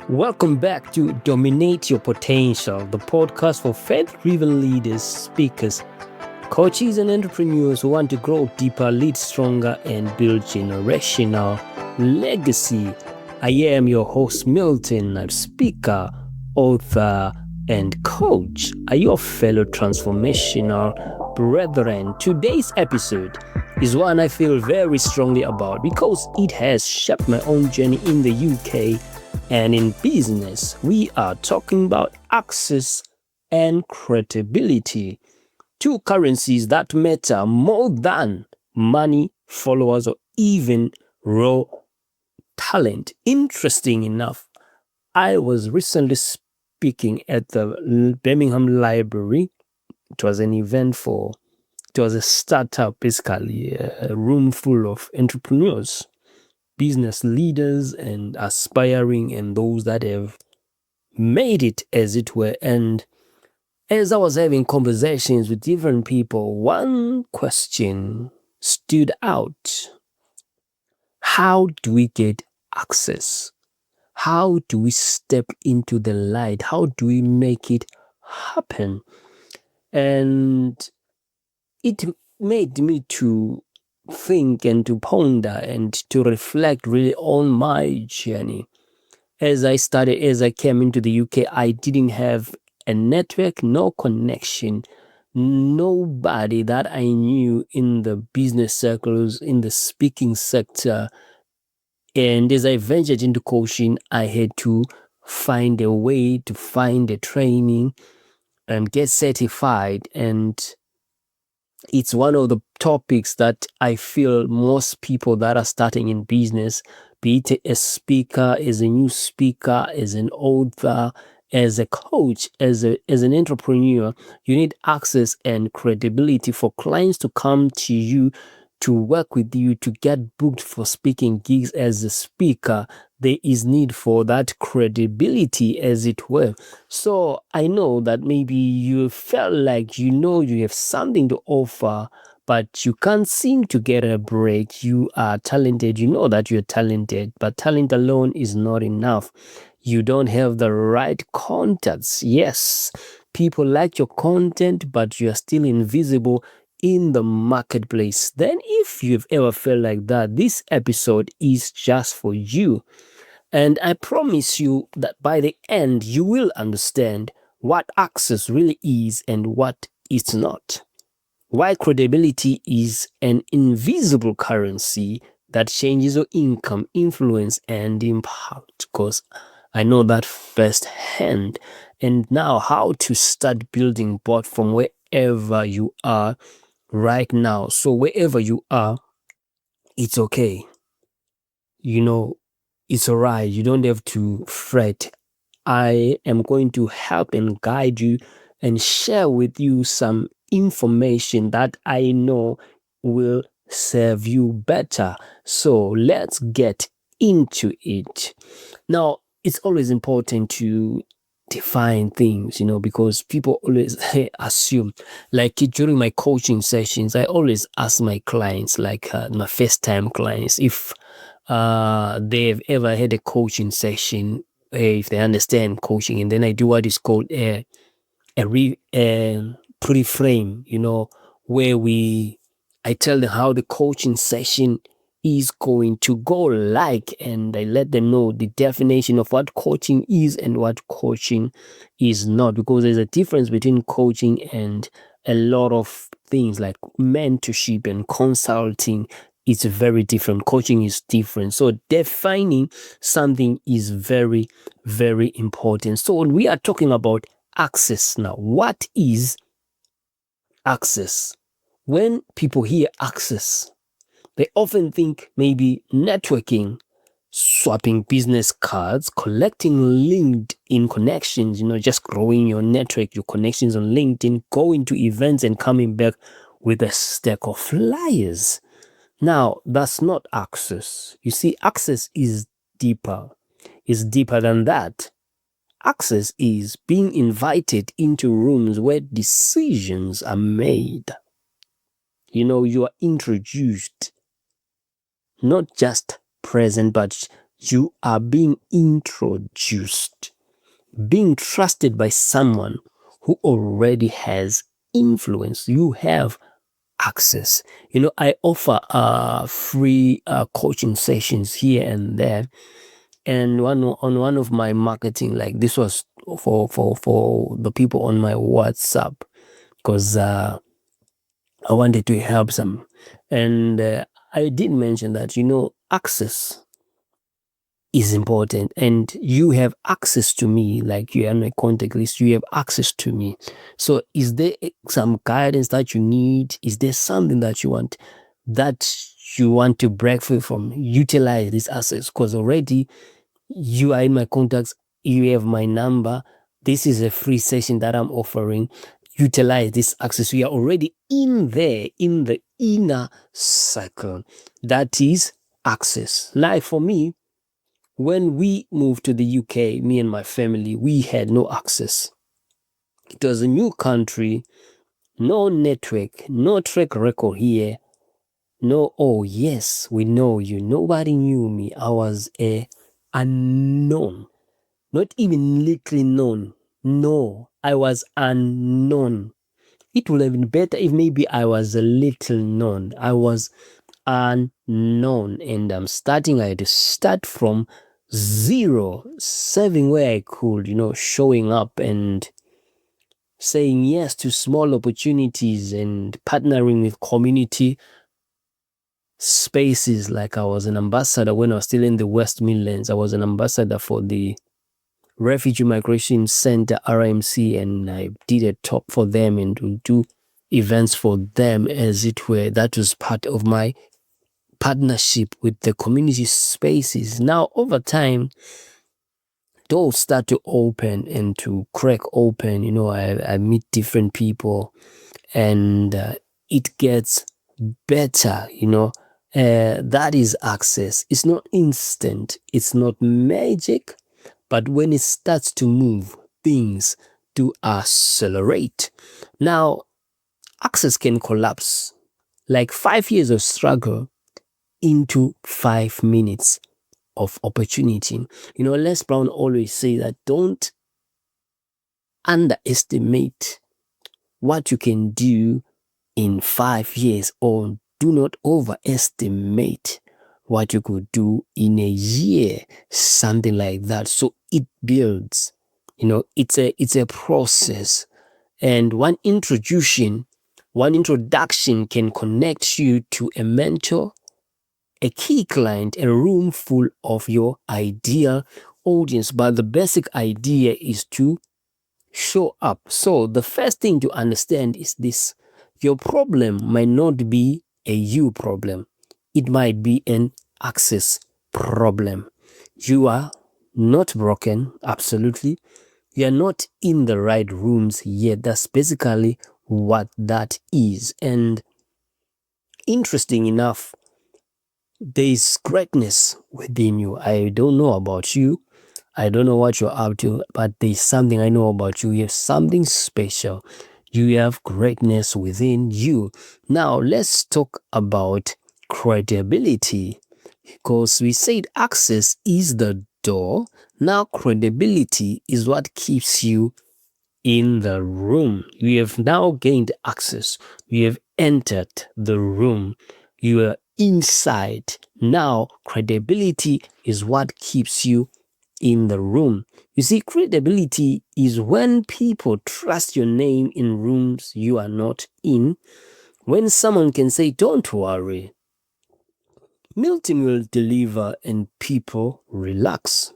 Welcome back to Dominate Your Potential, the podcast for faith-driven leaders, speakers, coaches, and entrepreneurs who want to grow deeper, lead stronger, and build generational legacy. I am your host, Milton. I'm speaker, author, and coach. Are your fellow transformational brethren? Today's episode is one I feel very strongly about because it has shaped my own journey in the UK and in business. We are talking about access and credibility, two currencies that matter more than money, followers, or even raw talent. Interesting enough, I was recently speaking at the Birmingham Library. It was a startup, basically, a room full of entrepreneurs, business leaders, and aspiring, and those that have made it, as it were. And as I was having conversations with different people, one question stood out. How do we get access? How do we step into the light? How do we make it happen? And it made me to think and to ponder and to reflect really on my journey. As I came into the UK, I didn't have a network, no connection, nobody that I knew in the business circles, in the speaking sector. And as I ventured into coaching, I had to find a way to find a training and get certified. And it's one of the topics that I feel most people that are starting in business, be it a speaker, as a new speaker, as an author, as a coach, as an entrepreneur, you need access and credibility for clients to come to you, to work with you, to get booked for speaking gigs as a speaker. There is need for that credibility, as it were. So I know that maybe you felt like you have something to offer, but you can't seem to get a break. You are talented, you know that you're talented, but talent alone is not enough. You don't have the right contacts. Yes, people like your content, but you're still invisible in the marketplace. Then if you've ever felt like that, this episode is just for you. And I promise you that by the end, you will understand what access really is and what it's not. Why credibility is an invisible currency that changes your income, influence, and impact. Because I know that firsthand. And now how to start building both from wherever you are right now. So wherever you are, it's okay. It's all right. You don't have to fret. I am going to help and guide you and share with you some information that I know will serve you better. So let's get into it. Now, it's always important to define things, because people always assume, like during my coaching sessions, I always ask my clients, like my first time clients, if they've ever had a coaching session, if they understand coaching, and then I do what is called a pre-frame, where I tell them how the coaching session is going to go like, and I let them know the definition of what coaching is and what coaching is not, because there's a difference between coaching and a lot of things like mentorship and consulting. It's very different. Coaching is different. So defining something is very, very important. So when we are talking about access now, what is access? When people hear access, they often think maybe networking, swapping business cards, collecting LinkedIn connections, just growing your network, your connections on LinkedIn, going to events and coming back with a stack of flyers. Now, that's not access. You see, access is deeper. It's deeper than that. Access is being invited into rooms where decisions are made. You are introduced, not just present, but You are being introduced, being trusted by someone who already has influence. You have access. I offer free coaching sessions here and there. And on one of my marketing, like this was for the people on my WhatsApp, because I wanted to help them. And I did mention that, access is important, and you have access to me, like you are on my contact list, you have access to me. So is there some guidance that you need? Is there something that you want to break free from? Utilize this access, because already you are in my contacts, you have my number. This is a free session that I'm offering. Utilize this access. We are already in there, in the inner circle. That is access. Like for me, when we moved to the UK, me and my family, we had no access. It was a new country, no network, no track record here. No, oh yes, we know you. Nobody knew me. I was a unknown. Not even little known. No, I was unknown. It would have been better if maybe I was a little known. I was unknown, and I had to start from zero, serving where I could, showing up and saying yes to small opportunities and partnering with community spaces. Like I was an ambassador when I was still in the West Midlands. I was an ambassador for the Refugee Migration Center, RMC, and I did a talk for them and to do events for them, as it were. That was part of my partnership with the community spaces. Now, over time, doors start to open and to crack open. I meet different people, and it gets better. That is access. It's not instant. It's not magic. But when it starts to move, things do accelerate. Now, access can collapse, like 5 years of struggle into 5 minutes of opportunity. Les Brown always say that don't underestimate what you can do in 5 years, or do not overestimate what you could do in a year, something like that. So it builds, it's a process. And one introduction can connect you to a mentor, a key client, a room full of your ideal audience. But the basic idea is to show up. So the first thing to understand is this: your problem might not be a you problem. It might be an access problem. You are not broken, absolutely. You are not in the right rooms yet. That's basically what that is. And interesting enough, there is greatness within you. I don't know about you. I don't know what you're up to, but there's something I know about you. You have something special. You have greatness within you. Now, let's talk about credibility, because we said access is the door. Now, credibility is what keeps you in the room. You have now gained access. You have entered the room. You are inside. Now, credibility is what keeps you in the room. You see, credibility is when people trust your name in rooms you are not in. When someone can say, "Don't worry, Milton will deliver," and people relax.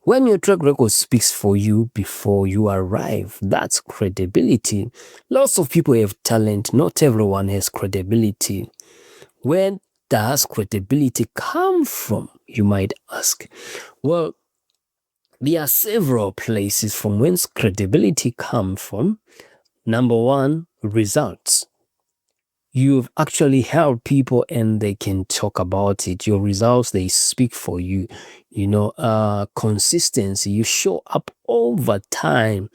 When your track record speaks for you before you arrive, that's credibility. Lots of people have talent. Not everyone has credibility. Where does credibility come from, you might ask? Well, there are several places from whence credibility comes from. Number one, results. You've actually helped people and they can talk about it. Your results, they speak for you. Consistency. You show up over time,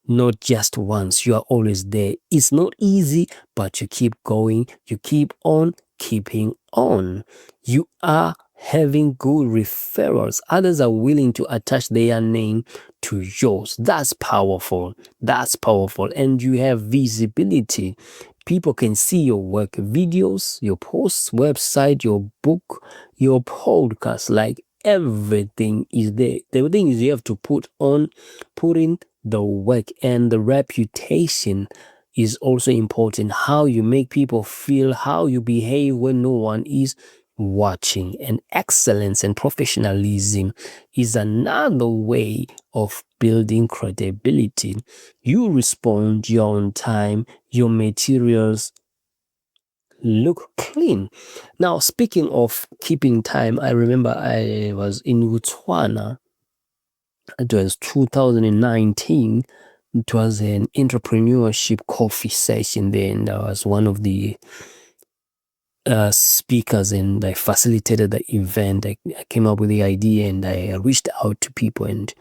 not just once. You are always there. It's not easy, but you keep going. You keep on keeping on. You are having good referrals. Others are willing to attach their name to yours. That's powerful. That's powerful. And you have visibility. People can see your work, videos, your posts, website, your book, your podcast, like everything is there. The thing is you have to put in the work, and the reputation is also important. How you make people feel, how you behave when no one is watching. And excellence and professionalism is another way of building credibility. You respond, you're on time, your materials look clean. Now, speaking of keeping time, I remember I was in Botswana. It was 2019. It was an entrepreneurship coffee session there, and I was one of the speakers, and I facilitated the event. I came up with the idea, and I reached out to people, and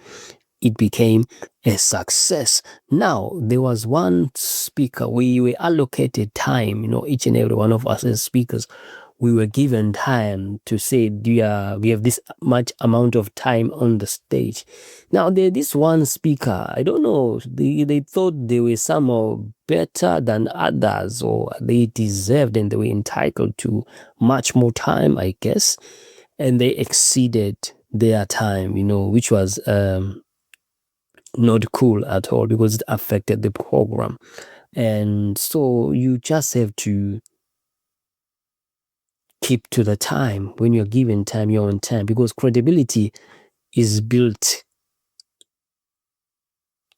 it became a success. Now, there was one speaker. We were allocated time, each and every one of us as speakers, we were given time to say, we have this much amount of time on the stage. Now, this one speaker, I don't know, they thought they were somehow better than others, or they deserved and they were entitled to much more time, I guess. And they exceeded their time, which was not cool at all, because it affected the program. And so you just have to keep to the time. When you're given time, you're on time, because credibility is built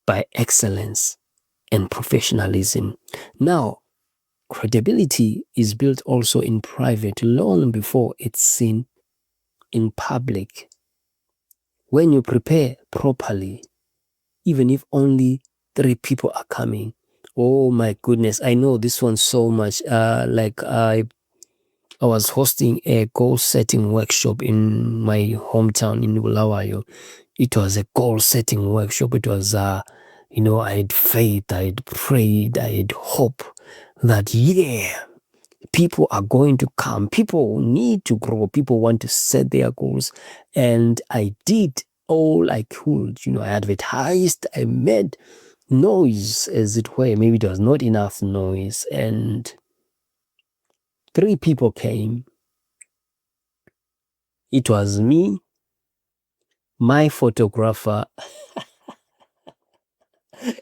by excellence and professionalism. Now, credibility is built also in private long before it's seen in public. When you prepare properly, even if only 3 people are coming, oh my goodness, I know this one so much. I was hosting a goal setting workshop in my hometown in Bulawayo. It was a goal setting workshop. It was, I had faith, I had prayed, I had hope that, people are going to come. People need to grow. People want to set their goals. And I did all I could. I advertised, I made noise, as it were. Maybe it was not enough noise. And 3 people came. It was me, my photographer,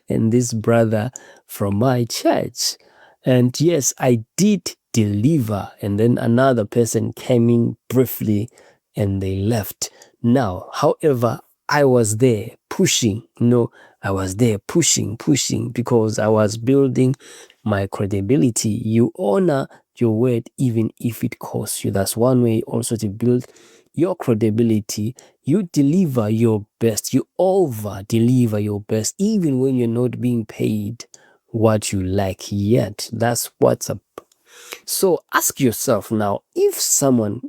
and this brother from my church. And yes, I did deliver. And then another person came in briefly and they left. Now, however, I was there pushing, I was there pushing, because I was building my credibility. You honor your word even if it costs you. That's one way also to build your credibility. You deliver your best. You over deliver your best, even when you're not being paid what you like yet. That's what's up. So ask yourself now, if someone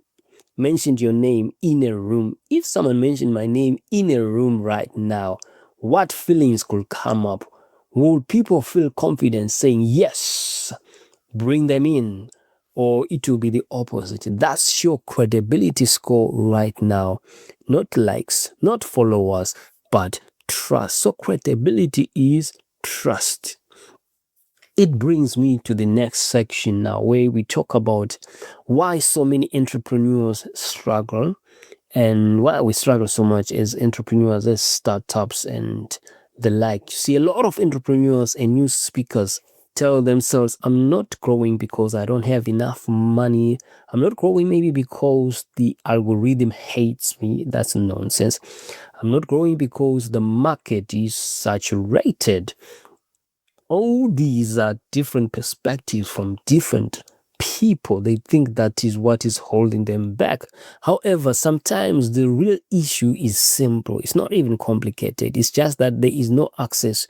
mentioned your name in a room, if someone mentioned my name in a room right now, what feelings could come up? Would people feel confident saying, yes, bring them in? Or it will be the opposite? That's your credibility score right now. Not likes, not followers, but trust. So credibility is trust. It brings me to the next section now, where we talk about why so many entrepreneurs struggle, and why we struggle so much as entrepreneurs, as startups and the like. You see, a lot of entrepreneurs and new speakers tell themselves, I'm not growing because I don't have enough money. I'm not growing maybe because the algorithm hates me. That's nonsense. I'm not growing because the market is saturated. All these are different perspectives from different people. They think that is what is holding them back. However, sometimes the real issue is simple. It's not even complicated. It's just that there is no access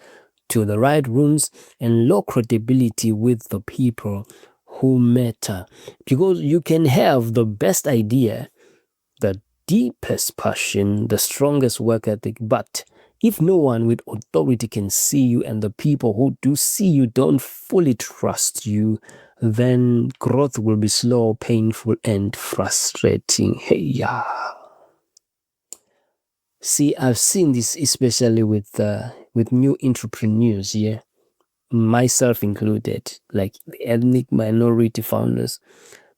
to the right rooms and low credibility with the people who matter. Because you can have the best idea, the deepest passion, the strongest work ethic, but if no one with authority can see you, and the people who do see you don't fully trust you, then growth will be slow, painful, and frustrating. Hey, yeah. See, I've seen this especially with new entrepreneurs, yeah, myself included, like the ethnic minority founders,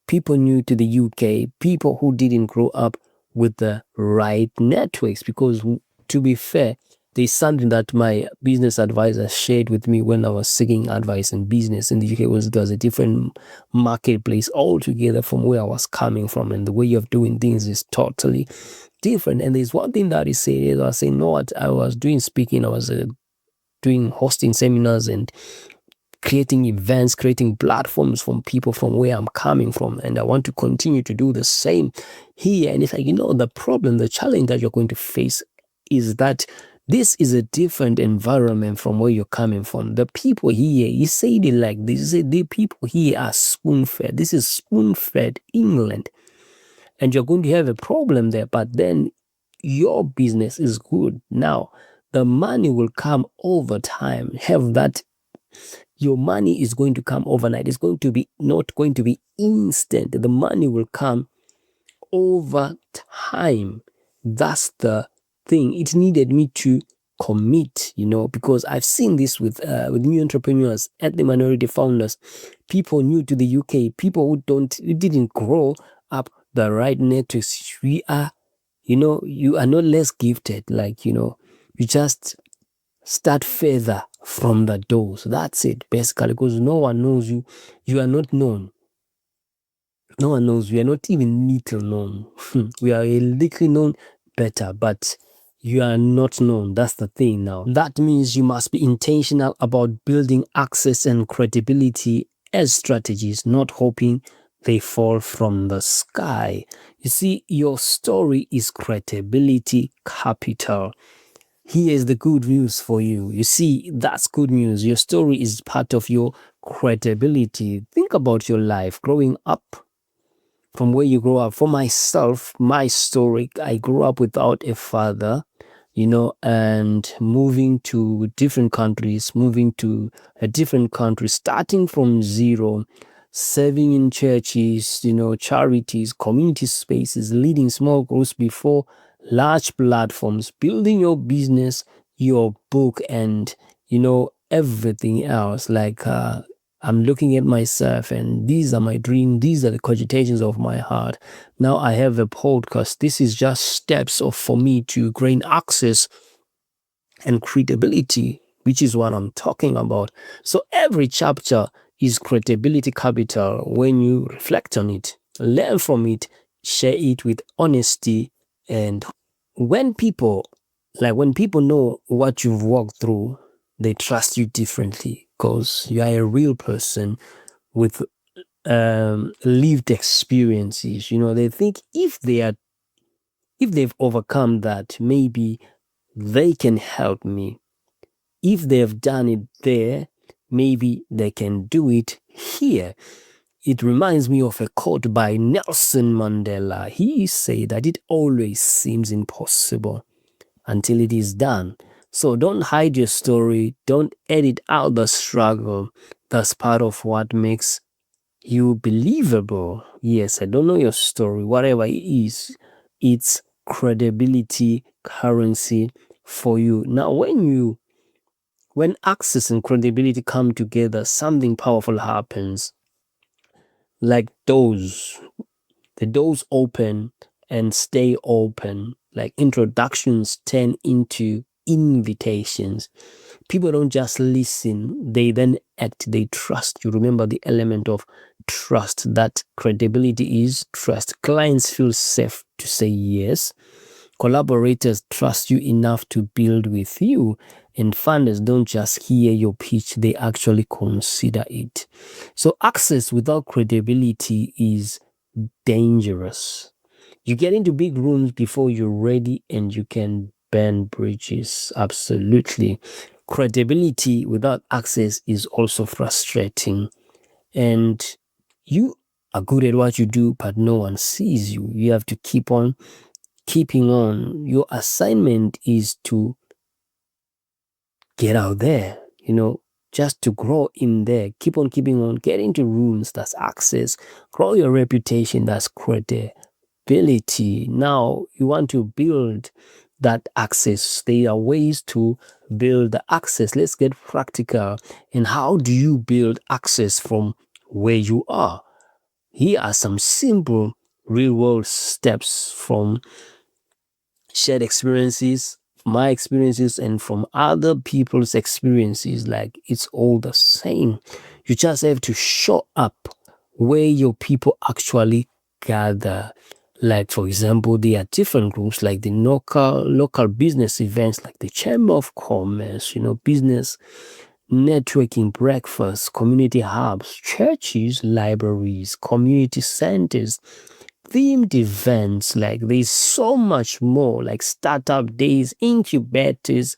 people new to the UK, people who didn't grow up with the right networks. Because, to be fair, there's something that my business advisor shared with me when I was seeking advice in business in the UK. Was There's a different marketplace altogether from where I was coming from, and the way of doing things is totally different. And there's one thing that he said is, I was saying, no, what I was doing speaking, I was doing hosting seminars and creating events, creating platforms from people from where I'm coming from. And I want to continue to do the same here. And it's like, the problem, the challenge that you're going to face is that this is a different environment from where you're coming from. The people here, he said it like this, he said the people here are spoon-fed. This is spoon-fed England. And you're going to have a problem there, but then your business is good. Now, the money will come over time. Have that. Your money is going to come overnight. It's going to be not going to be instant. The money will come over time. That's the thing. It needed me to commit, because I've seen this with new entrepreneurs, ethnic minority founders, people new to the UK, people who didn't grow up the right networks. We are, you are not less gifted. Like, you just start further from the doors. That's it, basically, because no one knows you. You are not known. No one knows. We are not even little known. We are a little known better, but you are not known. That's the thing now. That means you must be intentional about building access and credibility as strategies, not hoping they fall from the sky. You see, your story is credibility capital. Here's the good news for you. You see, that's good news. Your story is part of your credibility. Think about your life growing up, from where you grow up. For myself, my story, I grew up without a father, and moving to different countries, starting from zero, serving in churches, charities, community spaces, leading small groups before large platforms, building your business, your book, and, everything else. Like, I'm looking at myself, and these are my dreams. These are the cogitations of my heart. Now I have a podcast. This is just steps for me to gain access and credibility, which is what I'm talking about. So every chapter is credibility capital. When you reflect on it, learn from it, share it with honesty, and when people know what you've walked through, they trust you differently, because you are a real person with lived experiences. They think if they've overcome that, maybe they can help me. If they've done it there, maybe they can do it here. It reminds me of a quote by Nelson Mandela. He said that it always seems impossible until it is done. So don't hide your story. Don't edit out the struggle. That's part of what makes you believable. Yes, I don't know your story. Whatever it is, it's credibility currency for you. Now, when access and credibility come together, something powerful happens. Like the doors open and stay open. Like introductions turn into invitations. People don't just listen, they then act, they trust you. Remember the element of trust. That credibility is trust. Clients feel safe to say yes. Collaborators trust you enough to build with you. And funders don't just hear your pitch, they actually consider it. So access without credibility is dangerous. You get into big rooms before you're ready, and you can burn bridges. Absolutely. Credibility without access is also frustrating. And you are good at what you do, but no one sees you. You have to keep on keeping on. Your assignment is to get out there, just to grow in there. Keep on keeping on. Get into rooms, that's access. Grow your reputation, that's credibility. Now you want to build that access. There are ways to build the access. Let's get practical. And how do you build access from where you are? Here are some simple real world steps from shared experiences, my experiences, and from other people's experiences. Like, it's all the same. You just have to show up where your people actually gather. Like, for example, there are different groups like the local business events, like the Chamber of Commerce, business networking breakfasts, community hubs, churches, libraries, community centers, themed events. Like, there's so much more, like startup days, incubators,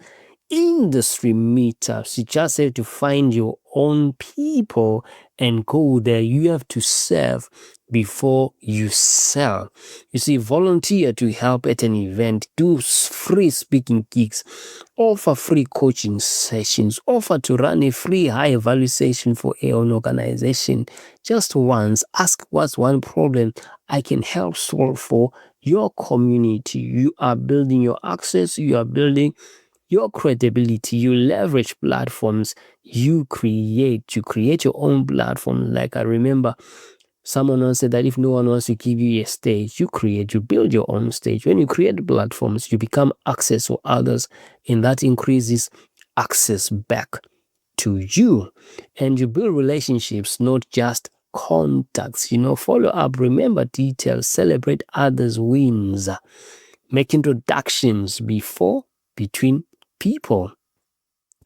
industry meetups. You just have to find your own people and go there. You have to serve before you sell. You see, volunteer to help at an event, do free speaking gigs, offer free coaching sessions, offer to run a free high value session for an organization just once. Ask, what's one problem I can help solve for your community? You are building your access, you are building your credibility. You leverage platforms you create your own platform. Like, I remember someone once said that if no one wants to give you a stage, you build your own stage. When you create platforms, you become access for others, and that increases access back to you. And you build relationships, not just contacts. Follow up, remember details, celebrate others' wins, make introductions before, between people.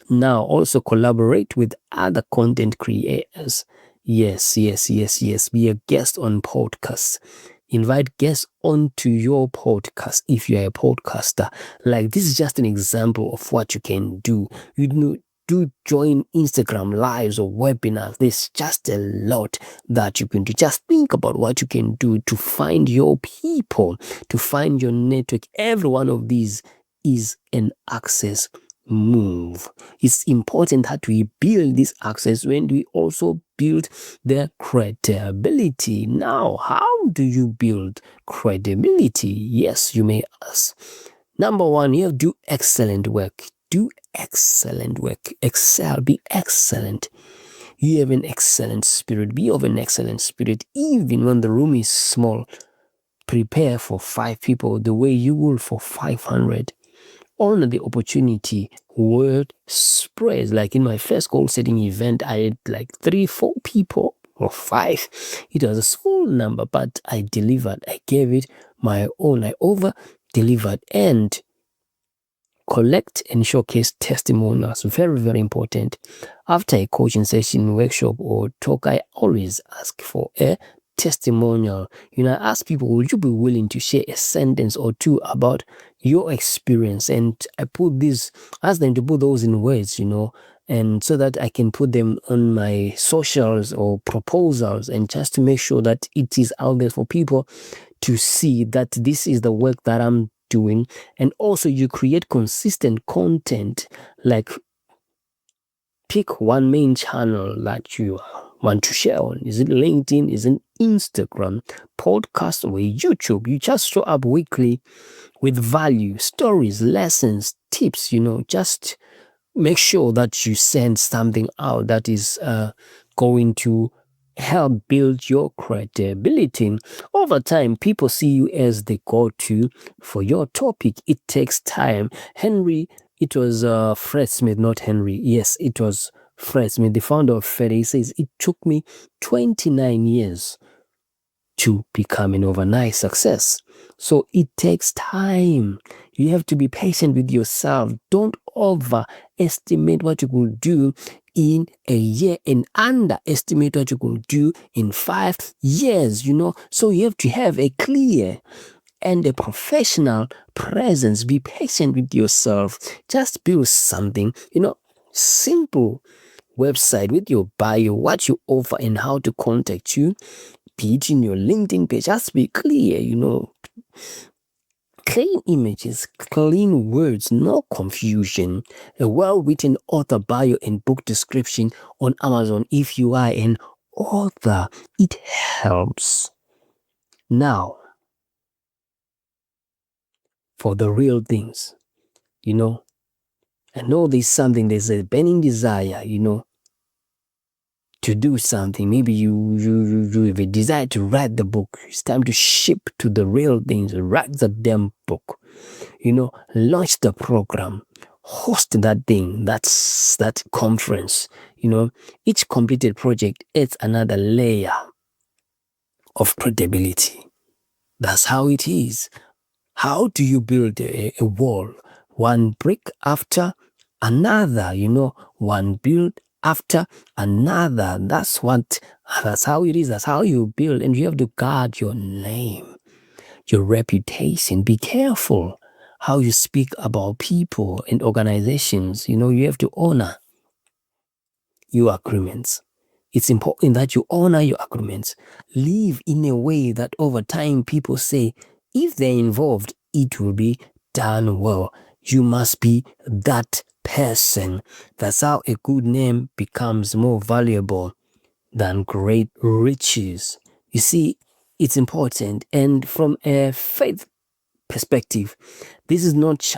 Now, also collaborate with other content creators. Yes. Be a guest on podcasts. Invite guests onto your podcast if you are a podcaster. Like, this is just an example of what you can do. Do join Instagram lives or webinars. There's just a lot that you can do. Just think about what you can do to find your people, to find your network. Every one of these is an access move. It's important that we build this access when we also build the credibility. Now, how do you build credibility? Yes, you may ask. Number one, you have to do excellent work. Do excellent work. Excel. Be excellent. You have an excellent spirit. Be of an excellent spirit. Even when the room is small, prepare for 5 people the way you will for 500. On the opportunity, word spreads. Like, in my first goal setting event, I had like 3-4 people or 5. It was a small number, but I delivered. I gave it my all. I over delivered. And collect and showcase testimonials. Very, very important. After a coaching session, workshop, or talk, I always ask for a testimonial. I ask people, would you be willing to share a sentence or two about your experience? And I ask them to put those in words, and so that I can put them on my socials or proposals, and just to make sure that it is out there for people to see that this is the work that I'm doing. And also, you create consistent content. Like, pick one main channel that you want to share on. Is it LinkedIn? Is it Instagram, podcast, or YouTube? You just show up weekly with value, stories, lessons, tips. Just make sure that you send something out that is going to help build your credibility. Over time, people see you as the go-to for your topic. It takes time. It was Fred Smith, not Henry. Yes, it was Fred Smith, the founder of Fed. He says, it took me 29 years to become an overnight success. So it takes time. You have to be patient with yourself. Don't overestimate what you could do in a year and underestimate what you could do in 5 years, So you have to have a clear and a professional presence. Be patient with yourself. Just build something, simple website with your bio, what you offer, and how to contact you. Be it in your LinkedIn page. Just be clear, Clean images, clean words, no confusion. A well-written author bio and book description on Amazon. If you are an author, it helps. Now, for the real things, I know there's a burning desire, to do something. Maybe you have a desire to write the book. It's time to ship to the real things. Write the damn book. Launch the program. Host that thing. That's that conference. Each completed project adds another layer of credibility. That's how it is. How do you build a wall? One brick after another, one build after another. That's how it is. That's how you build. And you have to guard your name, your reputation. Be careful how you speak about people and organizations. You have to honor your agreements. It's important that you honor your agreements. Live in a way that over time people say, if they're involved, it will be done well. You must be that person. That's how a good name becomes more valuable than great riches. You see, it's important. And from a faith perspective, this is not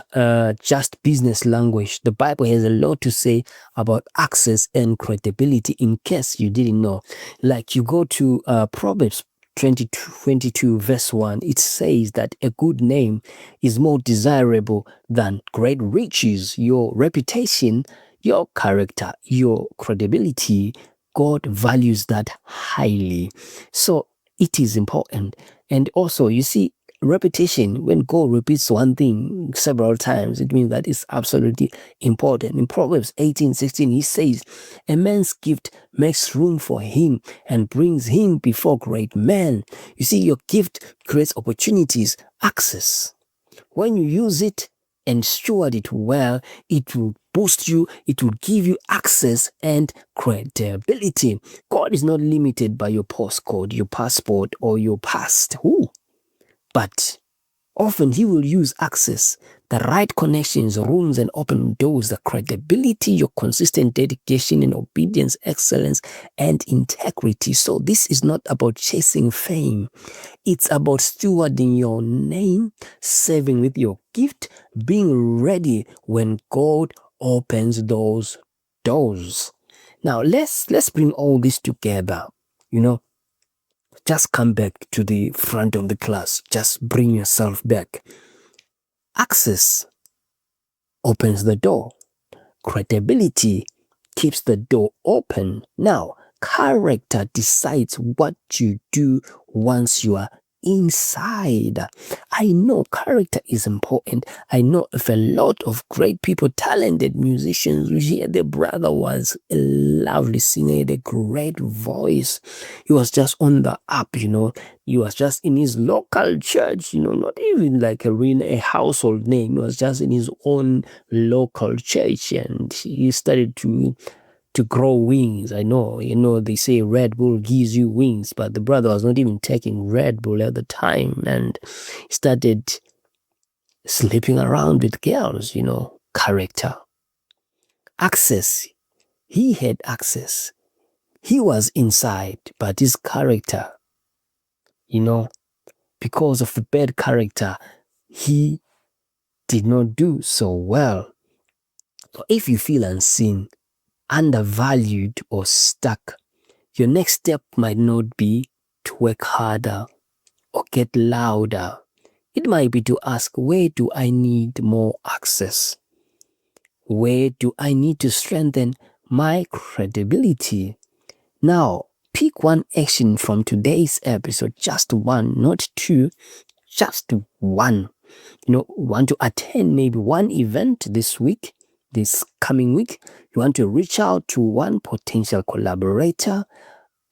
just business language. The Bible has a lot to say about access and credibility, in case you didn't know. Like you go to Proverbs 22 verse 1, it says that a good name is more desirable than great riches. Your reputation, your character, your credibility, God values that highly. So it is important. And also, you see, repetition, when God repeats one thing several times, it means that it's absolutely important. In Proverbs 18:16, he says, a man's gift makes room for him and brings him before great men. You see, your gift creates opportunities, access. When you use it and steward it well, it will boost you, it will give you access and credibility. God is not limited by your postcode, your passport, or your past. But often he will use access, the right connections, rooms, and open doors, the credibility, your consistent dedication and obedience, excellence, and integrity. So this is not about chasing fame. It's about stewarding your name, serving with your gift, being ready when God opens those doors. Now let's bring all this together. Just come back to the front of the class. Just bring yourself back. Access opens the door. Credibility keeps the door open. Now, character decides what you do once you are inside. I know character is important. I know of a lot of great people, talented musicians. Yeah, the brother was a lovely singer, he had a great voice. He was just on the up, he was just in his local church, not even like a household name. He was just in his own local church, and he started to grow wings. I know, they say Red Bull gives you wings, but the brother was not even taking Red Bull at the time, and he started sleeping around with girls, character. Access. He had access. He was inside, but his character, because of the bad character, he did not do so well. So if you feel unseen, undervalued, or stuck, your next step might not be to work harder or get louder. It might be to ask, where do I need more access? Where do I need to strengthen my credibility? Now, pick one action from today's episode, just one, not two, just one. Want to attend maybe one event this coming week. You want to reach out to one potential collaborator,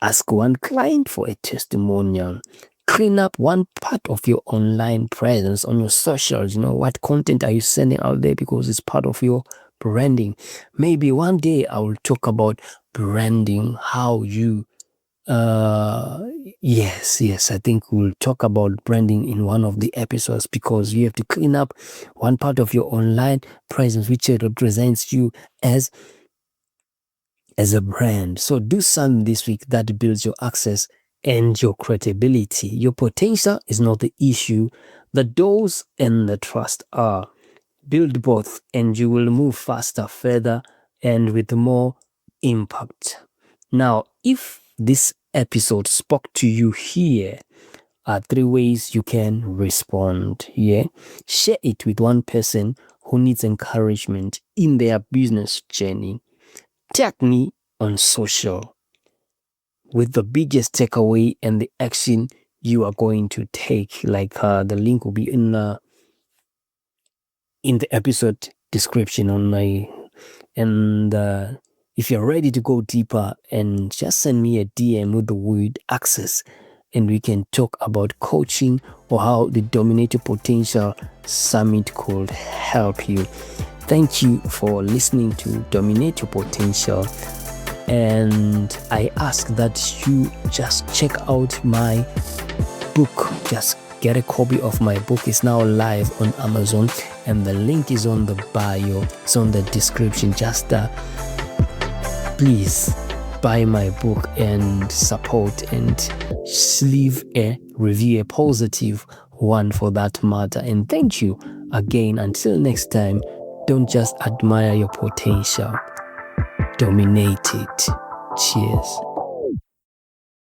ask one client for a testimonial, clean up one part of your online presence on your socials. What content are you sending out there, because it's part of your branding. Maybe one day I will talk about branding, how you Uh, yes, I think we'll talk about branding in one of the episodes, because you have to clean up one part of your online presence which represents you as a brand. So do something this week that builds your access and your credibility. Your potential is not the issue. The doors and the trust are. Build both and you will move faster, further, and with more impact. Now, if this episode spoke to you, here are 3 ways you can respond. Share it with one person who needs encouragement in their business journey. Tag me on social with the biggest takeaway and the action you are going to take. Like the link will be in the episode description on my, and if you're ready to go deeper, and just send me a DM with the word access, and we can talk about coaching or how the Dominate Your Potential Summit could help you. Thank you for listening to Dominate Your Potential, and I ask that you just check out my book. Just get a copy of my book. It's now live on Amazon, and the link is on the bio. It's on the description. Just please buy my book and support, and leave a review, a positive one for that matter. And thank you again. Until next time, don't just admire your potential, dominate it. Cheers.